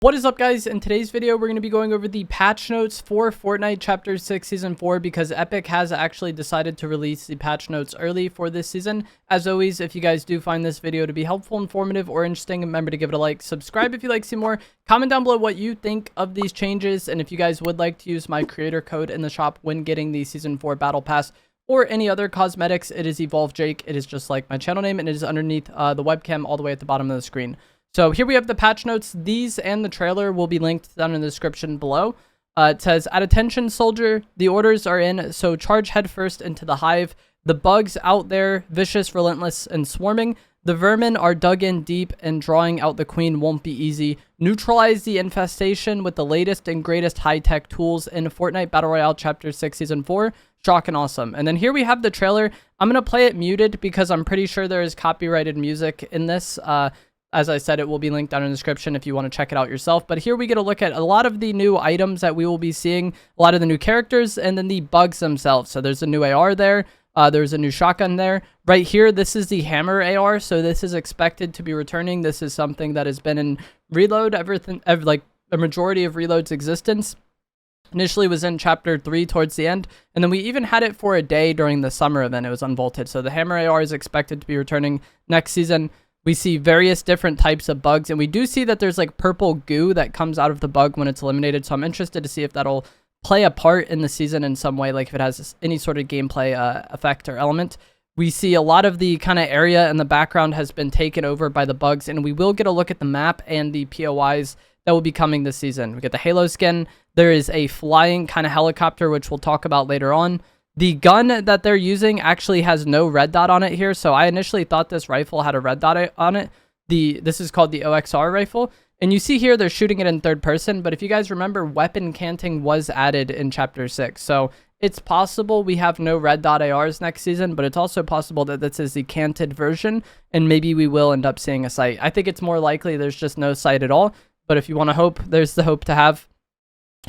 What is up, guys? In today's video, we're going to be going over the patch notes for Fortnite Chapter 6 Season 4 because Epic has actually decided to release the patch notes early for this season. As always, if you guys do find this video to be helpful, informative, or interesting, remember to give it a like, subscribe if you like to see more, comment down below what you think of these changes, and if you guys would like to use my creator code in the shop when getting the Season 4 Battle Pass or any other cosmetics, it is Evolve Jake. It is just like my channel name, and it is underneath the webcam all the way at the bottom of the screen. So here we have the patch notes. These and the trailer will be linked down in the description below. It says, at attention soldier, the orders are in, so charge headfirst into the hive. The bugs out there, vicious, relentless, and swarming. The vermin are dug in deep, and drawing out the queen won't be easy. Neutralize the infestation with the latest and greatest high-tech tools in Fortnite Battle Royale Chapter 6 Season 4. Shock and awesome. And then here we have the trailer. I'm going to play it muted because I'm pretty sure there is copyrighted music in this. As I said, it will be linked down in the description if you want to check it out yourself. But here we get a look at a lot of the new items that we will be seeing, a lot of the new characters, and then the bugs themselves. So there's a new AR there. There's a new shotgun there. Right here, this is the hammer AR. So this is expected to be returning. This is something that has been in Reload, like a majority of Reload's existence. Initially was in Chapter 3 towards the end, and then we even had it for a day during the summer event. It was unvaulted. So the hammer AR is expected to be returning next season. We see various different types of bugs, and we do see that there's like purple goo that comes out of the bug when it's eliminated. So I'm interested to see if that'll play a part in the season in some way, like if it has any sort of gameplay effect or element. We see a lot of the kind of area in the background has been taken over by the bugs, and we will get a look at the map and the POIs that will be coming this season. We get the Halo skin. There is a flying kind of helicopter, which we'll talk about later on. The gun that they're using actually has no red dot on it here, so I initially thought this rifle had a red dot on it. This is called the OXR rifle, and you see here they're shooting it in third person, but if you guys remember, weapon canting was added in Chapter 6, so it's possible we have no red dot ARs next season, but it's also possible that this is the canted version, and maybe we will end up seeing a sight. I think it's more likely there's just no sight at all, but if you want to hope, there's the hope to have.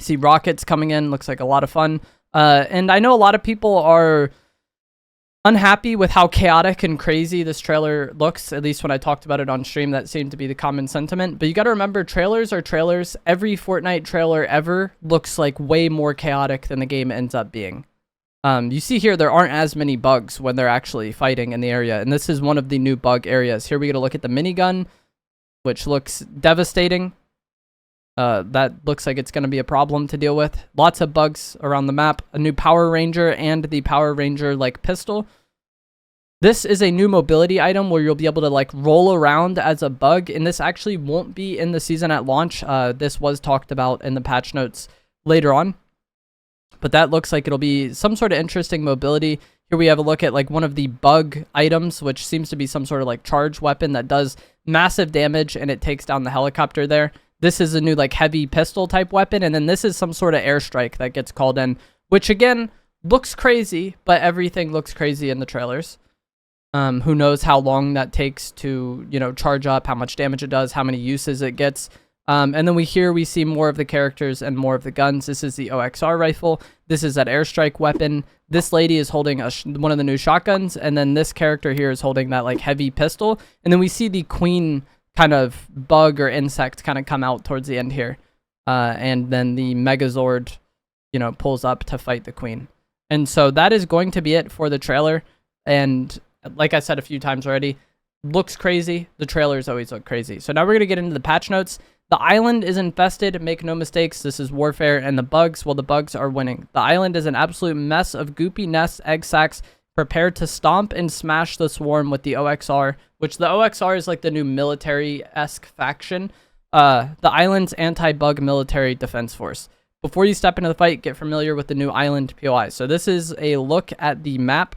See rockets coming in, looks like a lot of fun. And I know a lot of people are unhappy with how chaotic and crazy this trailer looks. At least when I talked about it on stream, that seemed to be the common sentiment. But you got to remember, trailers are trailers. Every Fortnite trailer ever looks like way more chaotic than the game ends up being. You see here, there aren't as many bugs when they're actually fighting in the area. And this is one of the new bug areas. Here we get a look at the minigun, which looks devastating. That looks like it's going to be a problem to deal with. Lots of bugs around the map. A new Power Ranger and the Power Ranger like pistol. This is a new mobility item where you'll be able to like roll around as a bug, and this actually won't be in the season at launch. This was talked about in the patch notes later on, but that looks like it'll be some sort of interesting mobility. Here we have a look at like one of the bug items, which seems to be some sort of like charge weapon that does massive damage, and it takes down the helicopter there. This is a new like heavy pistol type weapon, and then this is some sort of airstrike that gets called in, which again looks crazy, but everything looks crazy in the trailers. Who knows how long that takes to, you know, charge up, how much damage it does, how many uses it gets. And then we see more of the characters and more of the guns. This is the OXR rifle. This is that airstrike weapon. This lady is holding one of the new shotguns, and then this character here is holding that like heavy pistol. And then we see the queen kind of bug or insect kind of come out towards the end here. And then the Megazord, you know, pulls up to fight the queen. And so that is going to be it for the trailer. And like I said a few times already, looks crazy. The trailers always look crazy. So now we're going to get into the patch notes. The island is infested. Make no mistakes. This is warfare. And the bugs, well, the bugs are winning. The island is an absolute mess of goopy nests, egg sacs. Prepare to stomp and smash the swarm with the OXR, which the OXR is like the new military-esque faction. The island's anti-bug military defense force. Before you step into the fight, get familiar with the new island POI. So this is a look at the map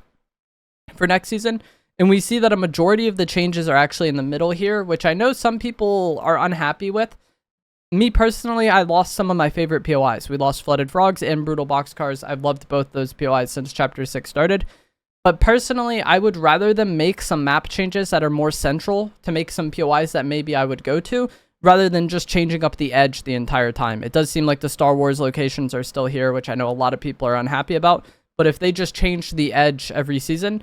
for next season. And we see that a majority of the changes are actually in the middle here, which I know some people are unhappy with. Me personally, I lost some of my favorite POIs. We lost Flooded Frogs and Brutal Boxcars. I've loved both those POIs since Chapter 6 started. But personally, I would rather them make some map changes that are more central to make some POIs that maybe I would go to, rather than just changing up the edge the entire time. It does seem like the Star Wars locations are still here, which I know a lot of people are unhappy about. But if they just changed the edge every season,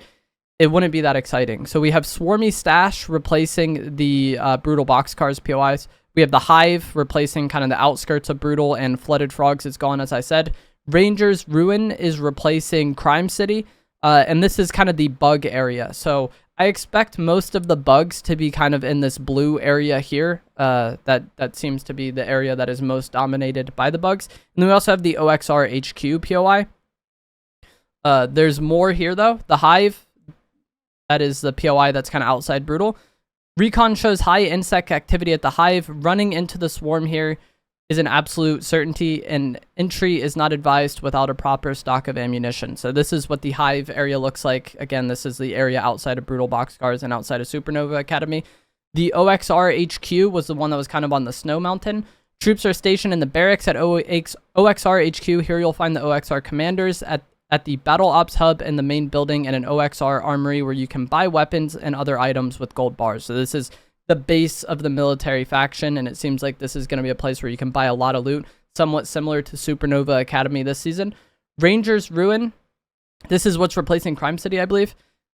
it wouldn't be that exciting. So we have Swarmy Stash replacing the Brutal Boxcars POIs. We have the Hive replacing kind of the outskirts of Brutal, and Flooded Frogs is gone, as I said. Ranger's Ruin is replacing Crime City, and this is kind of the bug area. So I expect most of the bugs to be kind of in this blue area here. That seems to be the area that is most dominated by the bugs. And then we also have the OXR HQ POI. There's more here, though. The Hive, that is the POI that's kind of outside Brutal. Recon shows high insect activity at the Hive. Running into the swarm here is an absolute certainty, and entry is not advised without a proper stock of ammunition. So this is what the Hive area looks like. Again, this is the area outside of Brutal Boxcars and outside of Supernova Academy. The OXR HQ was the one that was kind of on the snow mountain. Troops are stationed in the barracks at OXR HQ. Here you'll find the OXR commanders at the Battle Ops Hub in the main building, and an OXR Armory where you can buy weapons and other items with gold bars. So this is the base of the military faction, and it seems like this is going to be a place where you can buy a lot of loot, somewhat similar to Supernova Academy this season. Ranger's Ruin, this is what's replacing Crime City, I believe,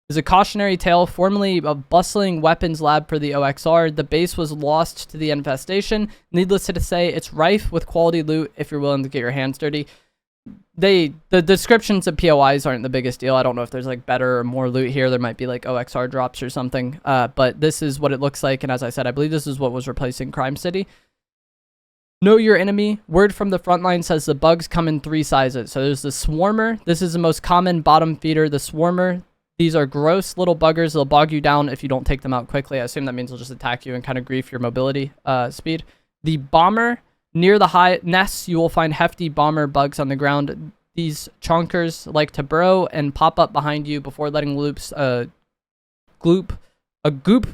is a cautionary tale, formerly a bustling weapons lab for the OXR. The base was lost to the infestation. Needless to say, it's rife with quality loot if you're willing to get your hands dirty. The descriptions of POIs aren't the biggest deal. I don't know if there's like better or more loot here. There might be like OXR drops or something. But this is what it looks like. And as I said, I believe this is what was replacing Crime City. Know your enemy. Word from the front line says the bugs come in 3 sizes. So there's the Swarmer. This is the most common bottom feeder. The Swarmer. These are gross little buggers. They'll bog you down if you don't take them out quickly. I assume that means they'll just attack you and kind of grief your mobility speed. The Bomber. Near the high nests, you will find hefty bomber bugs on the ground. These chonkers like to burrow and pop up behind you before letting loose a goop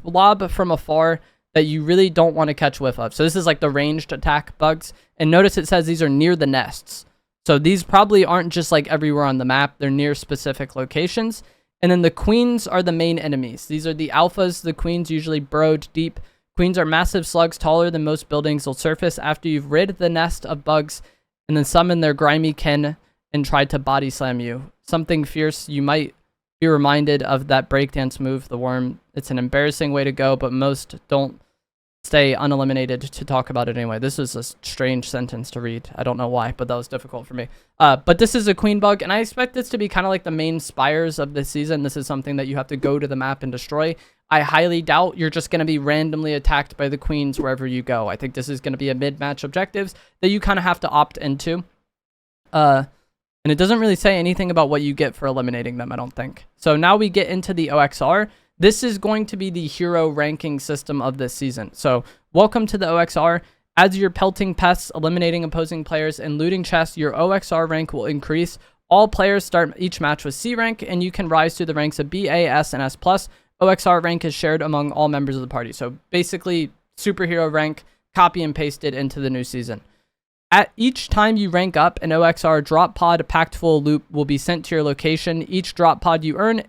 lob from afar that you really don't want to catch whiff of. So this is like the ranged attack bugs. And notice it says these are near the nests. So these probably aren't just like everywhere on the map. They're near specific locations. And then the queens are the main enemies. These are the alphas. The queens usually burrowed deep. Queens are massive slugs taller than most buildings. They'll surface after you've rid the nest of bugs and then summon their grimy kin and try to body slam you. Something fierce. You might be reminded of that breakdance move, the worm. It's an embarrassing way to go, but most don't stay uneliminated to talk about it anyway. This is a strange sentence to read. I don't know why, but that was difficult for me. But this is a queen bug, and I expect this to be kind of like the main spires of this season. This is something that you have to go to the map and destroy. I highly doubt you're just going to be randomly attacked by the queens wherever you go. I think this is going to be a mid-match objectives that you kind of have to opt into. And it doesn't really say anything about what you get for eliminating them, I don't think. So now we get into the OXR. This is going to be the hero ranking system of this season. So welcome to the OXR. As you're pelting pests, eliminating opposing players, and looting chests, your OXR rank will increase. All players start each match with C rank, and you can rise through the ranks of B, A, S, and S+. OXR rank is shared among all members of the party. So basically, superhero rank, copy and pasted into the new season. At each time you rank up, an OXR drop pod packed full of loot will be sent to your location. Each drop pod you earn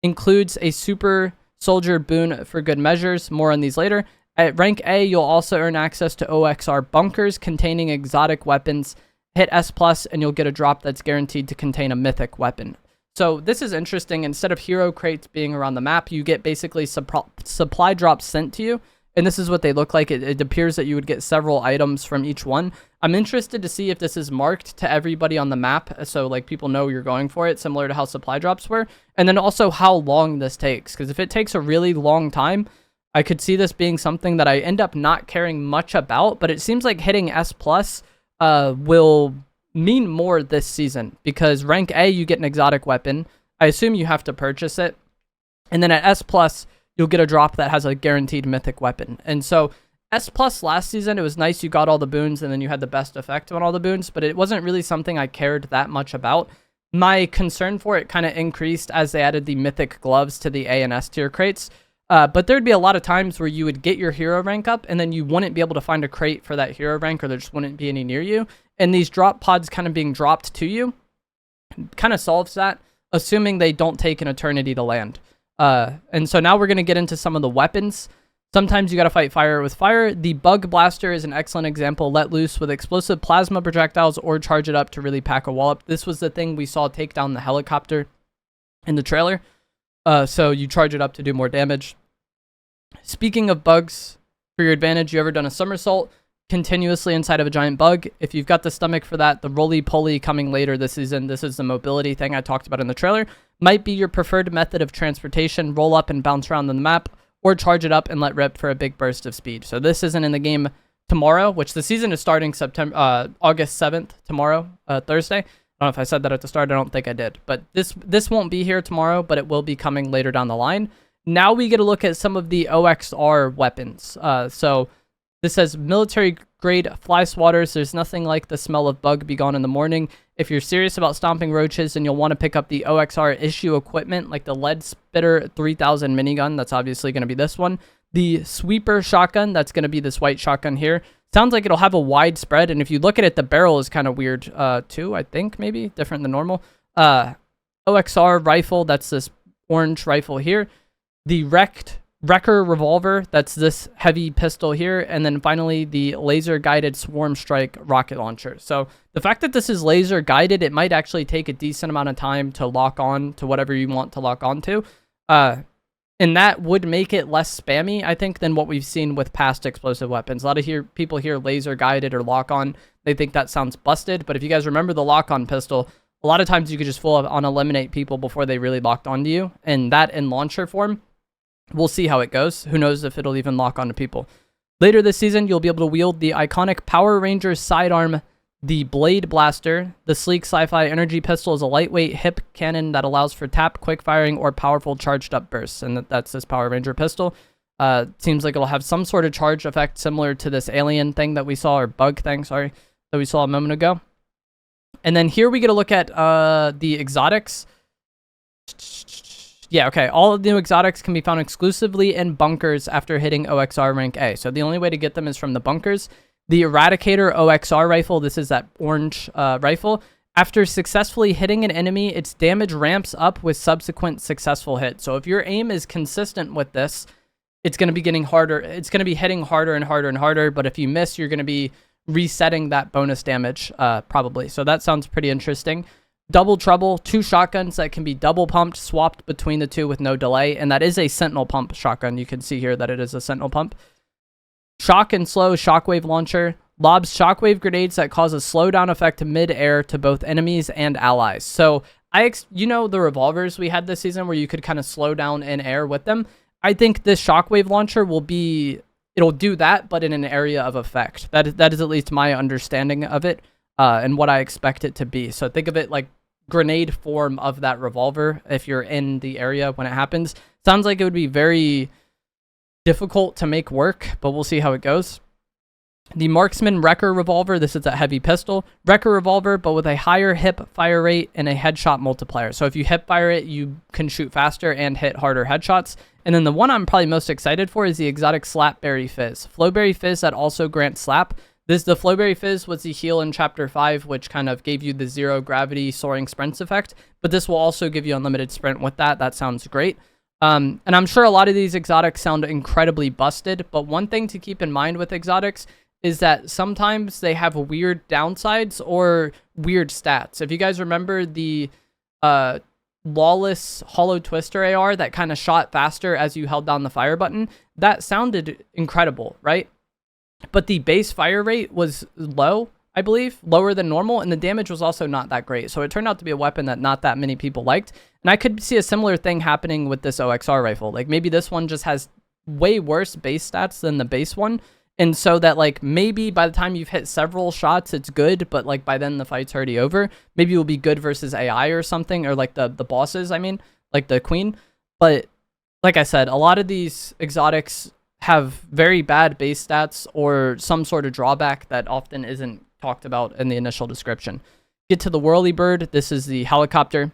includes a super soldier boon for good measures. More on these later. At rank A, you'll also earn access to OXR bunkers containing exotic weapons. Hit S+, and you'll get a drop that's guaranteed to contain a mythic weapon. So this is interesting. Instead of hero crates being around the map, you get basically supply drops sent to you. And this is what they look like. It appears that you would get several items from each one. I'm interested to see if this is marked to everybody on the map, so like people know you're going for it, similar to how supply drops were. And then also how long this takes, because if it takes a really long time, I could see this being something that I end up not caring much about. But it seems like hitting S+ will mean more this season, because rank A, you get an exotic weapon. I assume you have to purchase it. And then at S+, you'll get a drop that has a guaranteed mythic weapon. And so S+ last season, it was nice you got all the boons and then you had the best effect on all the boons, but it wasn't really something I cared that much about. My concern for it kind of increased as they added the mythic gloves to the A and S tier crates. But there'd be a lot of times where you would get your hero rank up and then you wouldn't be able to find a crate for that hero rank, or there just wouldn't be any near you. And these drop pods kind of being dropped to you kind of solves that, assuming they don't take an eternity to land. And so now we're going to get into some of the weapons. Sometimes you got to fight fire with fire. The Bug Blaster is an excellent example. Let loose with explosive plasma projectiles or charge it up to really pack a wallop. This was the thing we saw take down the helicopter in the trailer. So you charge it up to do more damage. Speaking of bugs, For your advantage, you ever done a somersault continuously inside of a giant bug? If you've got the stomach for that, the roly-poly coming later this season, this is the mobility thing I talked about in the trailer, might be your preferred method of transportation. Roll up and bounce around on the map, or charge it up and let rip for a big burst of speed. So this isn't in the game tomorrow, which the season is starting August 7th, tomorrow, Thursday. I don't know if I said that at the start. I don't think I did. But this won't be here tomorrow, but it will be coming later down the line. Now we get to look at some of the OXR weapons. So this says military-grade fly swatters. There's nothing like the smell of bug be gone in the morning. If you're serious about stomping roaches, and you'll want to pick up the OXR issue equipment, like the Lead Spitter 3000 minigun, that's obviously going to be this one. The Sweeper shotgun, that's going to be this white shotgun here. Sounds like it'll have a wide spread, and if you look at it, the barrel is kind of weird too, I think, maybe, different than normal. OXR rifle, that's this orange rifle here. The Wrecker revolver, that's this heavy pistol here, and then finally the laser guided swarm strike rocket launcher. So the fact that this is laser guided, it might actually take a decent amount of time to lock on to whatever you want to lock on to, and that would make it less spammy, I think, than what we've seen with past explosive weapons. A lot of people hear laser guided or lock on, they think that sounds busted, but if you guys remember the lock on pistol, a lot of times you could just full on eliminate people before they really locked onto you, and that in launcher form, we'll see how it goes. Who knows if it'll even lock onto people. Later this season, you'll be able to wield the iconic Power Rangers sidearm, the Blade Blaster. The sleek sci-fi energy pistol is a lightweight hip cannon that allows for tap, quick firing, or powerful charged up bursts. And that's this Power Ranger pistol. Seems like it'll have some sort of charge effect similar to this alien thing that we saw, or bug thing, sorry, that we saw a moment ago. And then here we get a look at the exotics. Yeah, okay. All of the new exotics can be found exclusively in bunkers after hitting OXR rank A. So the only way to get them is from the bunkers. The Eradicator OXR rifle, this is that orange rifle. After successfully hitting an enemy, its damage ramps up with subsequent successful hit. So if your aim is consistent with this, it's going to be getting harder. It's going to be hitting harder and harder and harder. But if you miss, you're going to be resetting that bonus damage probably. So that sounds pretty interesting. Double Trouble, 2 shotguns that can be double pumped, swapped between the two with no delay, and that is a Sentinel pump shotgun. You can see here that it is a Sentinel pump. Shock and Slow Shockwave Launcher lobs shockwave grenades that cause a slowdown effect mid-air to both enemies and allies. So, you know the revolvers we had this season where you could kind of slow down in air with them? I think this Shockwave Launcher it'll do that, but in an area of effect. That is at least my understanding of it, and what I expect it to be. So think of it like grenade form of that revolver if you're in the area when it happens. Sounds like it would be very difficult to make work, but we'll see how it goes. The Marksman Wrecker revolver, this is a heavy pistol. Wrecker revolver, but with a higher hip fire rate and a headshot multiplier. So if you hip fire it, you can shoot faster and hit harder headshots. And then the one I'm probably most excited for is the exotic Slapberry Fizz. Flowberry Fizz that also grants slap. The Flowberry Fizz was the heal in Chapter 5, which kind of gave you the zero gravity soaring sprints effect. But this will also give you unlimited sprint with that. That sounds great. And I'm sure a lot of these exotics sound incredibly busted. But one thing to keep in mind with exotics is that sometimes they have weird downsides or weird stats. If you guys remember the Lawless Hollow Twister AR that kind of shot faster as you held down the fire button, that sounded incredible, right? But the base fire rate was low, I believe, lower than normal, and the damage was also not that great. So it turned out to be a weapon that not that many people liked. And I could see a similar thing happening with this OXR rifle. Like maybe this one just has way worse base stats than the base one. And so that like maybe by the time you've hit several shots, it's good, but like by then the fight's already over. Maybe it will be good versus AI or something, or like the bosses, I mean, like the queen. But like I said, a lot of these exotics have very bad base stats or some sort of drawback that often isn't talked about in the initial description. Get to the Whirly Bird. This is the helicopter.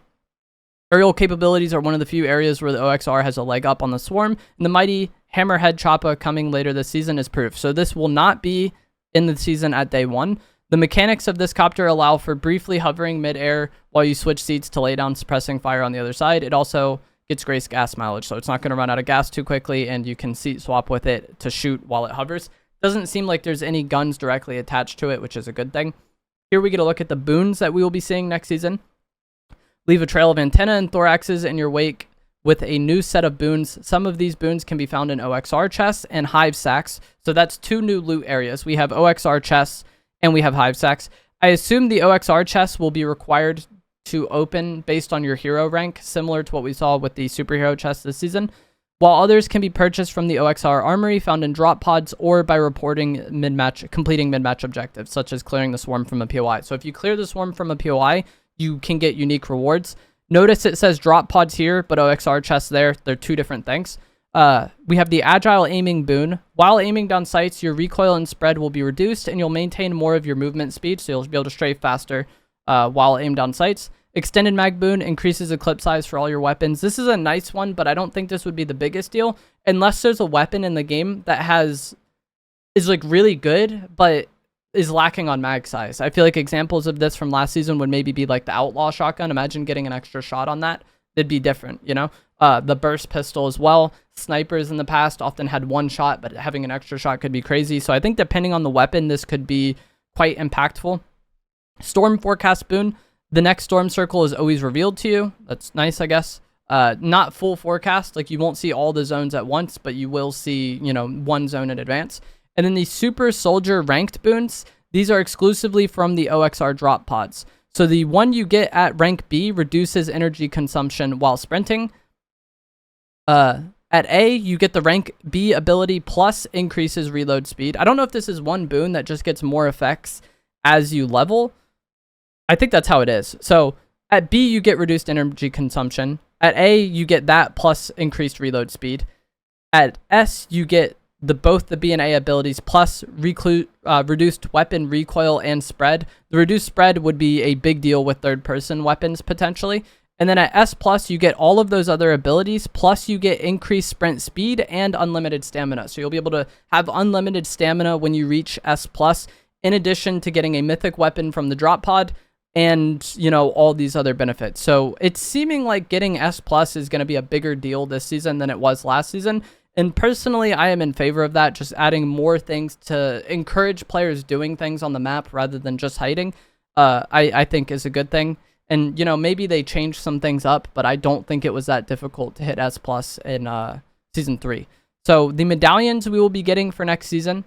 Aerial capabilities are one of the few areas where the OXR has a leg up on the swarm, and the mighty Hammerhead Choppa coming later this season is proof. So this will not be in the season at day 1. The mechanics of this copter allow for briefly hovering mid-air while you switch seats to lay down suppressing fire on the other side. It also gets great gas mileage, so it's not going to run out of gas too quickly, and you can seat swap with it to shoot while it hovers. Doesn't seem like there's any guns directly attached to it, which is a good thing. Here we get a look at the boons that we will be seeing next season. Leave a trail of antenna and thoraxes in your wake with a new set of boons. Some of these boons can be found in OXR chests and hive sacks. So that's 2 new loot areas. We have OXR chests and we have hive sacks. I assume the OXR chests will be required to open based on your hero rank, similar to what we saw with the superhero chests this season, while others can be purchased from the OXR armory found in drop pods or by completing mid-match objectives, such as clearing the swarm from a POI. So if you clear the swarm from a POI, you can get unique rewards. Notice it says drop pods here, but OXR chests there. They're 2 different things. We have the agile aiming boon. While aiming down sights, your recoil and spread will be reduced, and you'll maintain more of your movement speed, so you'll be able to strafe faster while aimed down sights. Extended mag boon increases the clip size for all your weapons. This is a nice one, but I don't think this would be the biggest deal unless there's a weapon in the game that is like really good, but is lacking on mag size. I feel like examples of this from last season would maybe be like the outlaw shotgun. Imagine getting an extra shot on that. It'd be different, you know? The burst pistol as well. Snipers in the past often had 1 shot, but having an extra shot could be crazy. So I think depending on the weapon, this could be quite impactful. Storm forecast boon. The next storm circle is always revealed to you. That's nice, I guess. Not full forecast. Like, you won't see all the zones at once, but you will see, you know, 1 zone in advance. And then the super soldier ranked boons. These are exclusively from the OXR drop pods. So the one you get at rank B reduces energy consumption while sprinting. At A, you get the rank B ability plus increases reload speed. I don't know if this is one boon that just gets more effects as you level. I think that's how it is. So at B, you get reduced energy consumption. At A, you get that plus increased reload speed. At S, you get both the B and A abilities plus reduced weapon recoil and spread. The reduced spread would be a big deal with third-person weapons potentially. And then at S+, you get all of those other abilities, plus you get increased sprint speed and unlimited stamina. So you'll be able to have unlimited stamina when you reach S+, in addition to getting a mythic weapon from the drop pod and, you know, all these other benefits. So it's seeming like getting S+ is going to be a bigger deal this season than it was last season. And personally, I am in favor of that, just adding more things to encourage players doing things on the map rather than just hiding, I think is a good thing. And, you know, maybe they changed some things up, but I don't think it was that difficult to hit S+ in Season 3. So the medallions we will be getting for next season.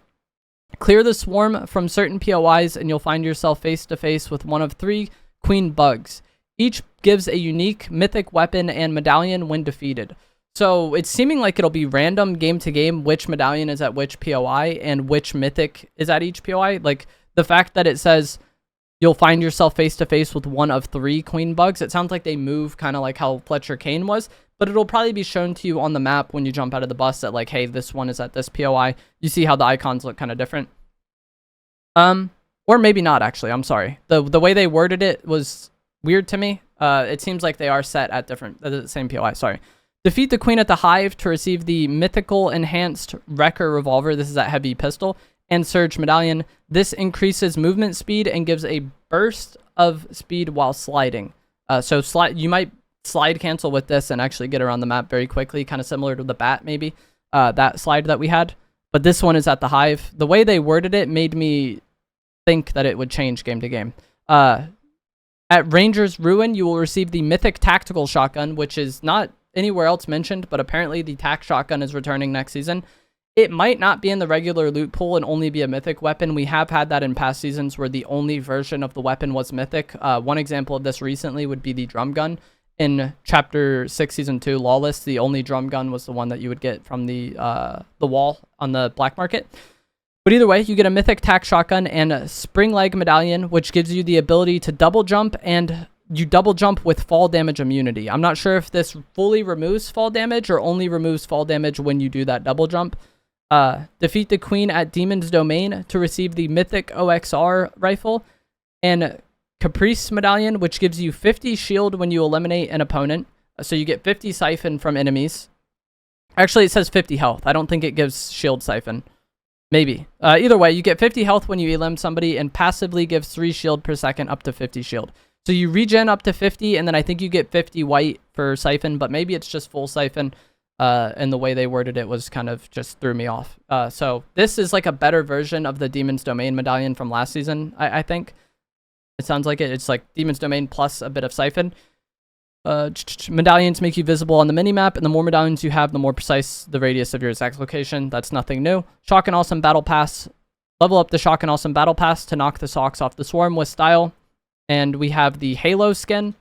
Clear the swarm from certain POIs and you'll find yourself face to face with one of 3 queen bugs. Each gives a unique mythic weapon and medallion when defeated. So it's seeming like it'll be random game to game which medallion is at which POI and which mythic is at each POI. Like the fact that it says you'll find yourself face to face with one of 3 queen bugs. It sounds like they move kind of like how Fletcher Kane was, but it'll probably be shown to you on the map when you jump out of the bus that like, hey, this one is at this POI. You see how the icons look kind of different. Or maybe not actually, I'm sorry. The way they worded it was weird to me. It seems like they are set at the same POI, sorry. Defeat the queen at the hive to receive the mythical enhanced Wrecker revolver. This is that heavy pistol. And Surge medallion. This increases movement speed and gives a burst of speed while sliding. So you might slide cancel with this and actually get around the map very quickly, kind of similar to the bat maybe, that slide that we had. But this one is at the hive. The way they worded it made me think that it would change game to game. At Ranger's Ruin, you will receive the mythic tactical shotgun, which is not anywhere else mentioned, but apparently the tac shotgun is returning next season. It might not be in the regular loot pool and only be a mythic weapon. We have had that in past seasons where the only version of the weapon was mythic. One example of this recently would be the drum gun. In Chapter 6, Season 2, Lawless, the only drum gun was the one that you would get from the wall on the black market. But either way, you get a mythic tac shotgun and a spring leg medallion, which gives you the ability to double jump, and you double jump with fall damage immunity. I'm not sure if this fully removes fall damage or only removes fall damage when you do that double jump. Defeat the queen at Demon's Domain to receive the mythic OXR rifle, and Caprice medallion, which gives you 50 shield when you eliminate an opponent. So you get 50 siphon from enemies. Actually, it says 50 health. I don't think it gives shield siphon. Maybe. Either way, you get 50 health when you elim somebody and passively gives 3 shield per second up to 50 shield. So you regen up to 50, and then I think you get 50 white for siphon, but maybe it's just full siphon. And the way they worded it was kind of just threw me off. So this is like a better version of the Demon's Domain medallion from last season, I think. It sounds like it. It's like Demon's Domain plus a bit of siphon. Medallions make you visible on the minimap, and the more medallions you have, the more precise the radius of your exact location. That's nothing new. Shock and Awesome Battle Pass. Level up the Shock and Awesome Battle Pass to knock the socks off the swarm with style. And we have the Halo skin.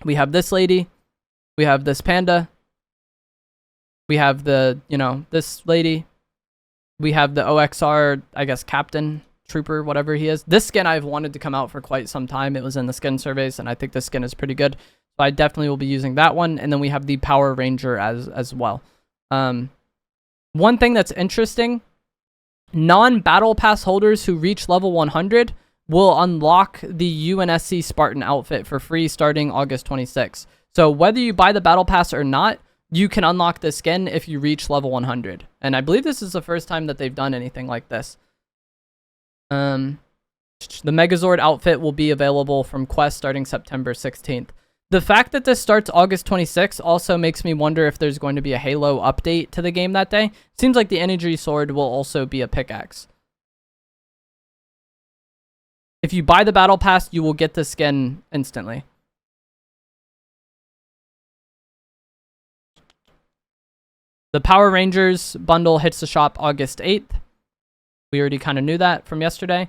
We have this lady. We have this panda. We have the, this lady. We have the OXR, I guess, Captain, Trooper, whatever he is. This skin I've wanted to come out for quite some time. It was in the skin surveys, and I think this skin is pretty good. So I definitely will be using that one. And then we have the Power Ranger as well. One thing that's interesting, non-Battle Pass holders who reach level 100 will unlock the UNSC Spartan outfit for free starting August 26th. So whether you buy the Battle Pass or not, you can unlock the skin if you reach level 100. And I believe this is the first time that they've done anything like this. The Megazord outfit will be available from Quest starting September 16th. The fact that this starts August 26th also makes me wonder if there's going to be a Halo update to the game that day. Seems like the Energy Sword will also be a pickaxe. If you buy the Battle Pass, you will get the skin instantly. The Power Rangers bundle hits the shop August 8th. We already kind of knew that from yesterday.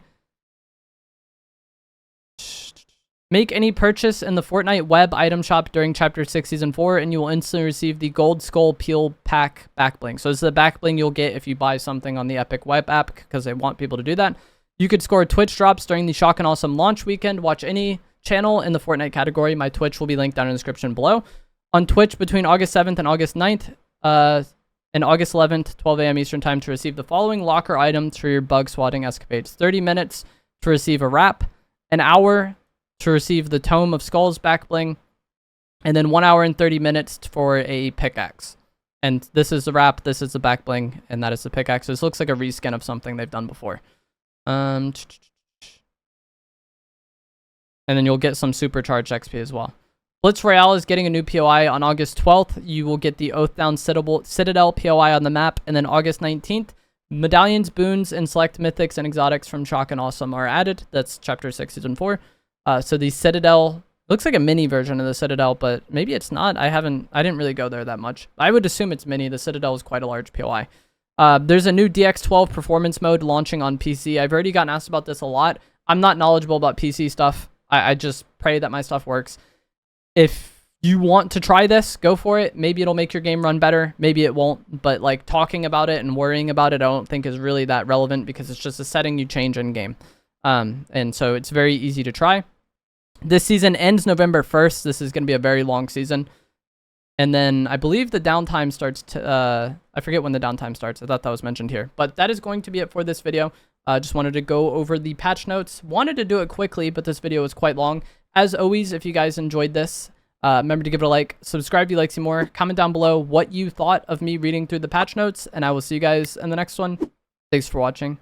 Make any purchase in the Fortnite web item shop during Chapter 6 Season 4, and you will instantly receive the Gold Skull Peel Pack back bling. So this is the back bling you'll get if you buy something on the Epic web app, because they want people to do that. You could score Twitch drops during the Shock and Awesome launch weekend. Watch any channel in the Fortnite category. My Twitch will be linked down in the description below. On Twitch between August 7th and August 9th, and August 11th, 12 a.m. Eastern Time to receive the following locker items for your bug swatting escapades. 30 minutes to receive a wrap, an hour to receive the Tome of Skulls back bling, and then 1 hour and 30 minutes for a pickaxe. And this is the wrap, this is the back bling, and that is the pickaxe. This looks like a reskin of something they've done before. And then you'll get some supercharged XP as well. Blitz Royale is getting a new POI on August 12th. You will get the Oathbound Citadel POI on the map. And then August 19th, Medallions, Boons, and Select Mythics and Exotics from Shock and Awesome are added. That's Chapter 6, Season 4. So the Citadel looks like a mini version of the Citadel, but maybe it's not. I didn't really go there that much. I would assume it's mini. The Citadel is quite a large POI. There's a new DX12 performance mode launching on PC. I've already gotten asked about this a lot. I'm not knowledgeable about PC stuff. I just pray that my stuff works. If you want to try this, go for it. Maybe it'll make your game run better. Maybe it won't. But like talking about it and worrying about it, I don't think is really that relevant because it's just a setting you change in game. And so it's very easy to try. This season ends November 1st. This is going to be a very long season. And then I believe the downtime starts to, I forget when the downtime starts. I thought that was mentioned here. But that is going to be it for this video. Just wanted to go over the patch notes. Wanted to do it quickly, but this video was quite long. As always, if you guys enjoyed this, remember to give it a like, subscribe if you'd like to see more, comment down below what you thought of me reading through the patch notes, and I will see you guys in the next one. Thanks for watching.